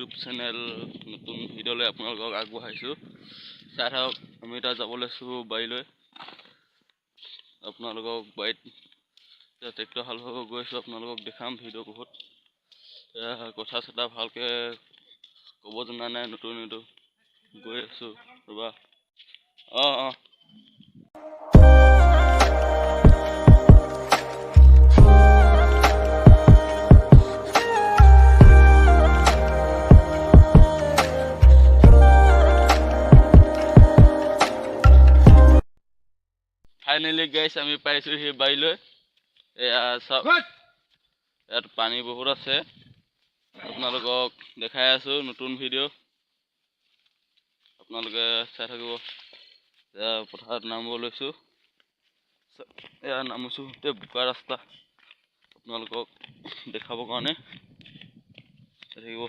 YouTube channel নতুন ভিডিঅ'লৈ আপোনালোকক আগবঢ়াইছোঁ। চাই থাকক। আমি এতিয়া যাব লৈছোঁ বাৰীলৈ। আপোনালোকক বাৰীত ট্ৰেক্টৰ হাল বাব গৈ আছোঁ। আপোনালোকক দেখাম ভিডিঅ' বহুত কথা চথা ভালকৈ ক'ব জনা নাই, নতুন গৈ আছোঁ ৰ'বা। অঁ ফাইনেলি গাইছ আমি পাইছোঁ সেই বাৰীলৈ। এয়া চাওক, ইয়াত পানী বহুত আছে। আপোনালোকক দেখাই আছোঁ নতুন ভিডিঅ', আপোনালোকে চাই থাকিব। এয়া পথাৰত নামিব লৈছোঁ। এয়া নামিছোঁ, এতিয়া বোকা ৰাস্তা আপোনালোকক দেখাবৰ কাৰণে চাই থাকিব।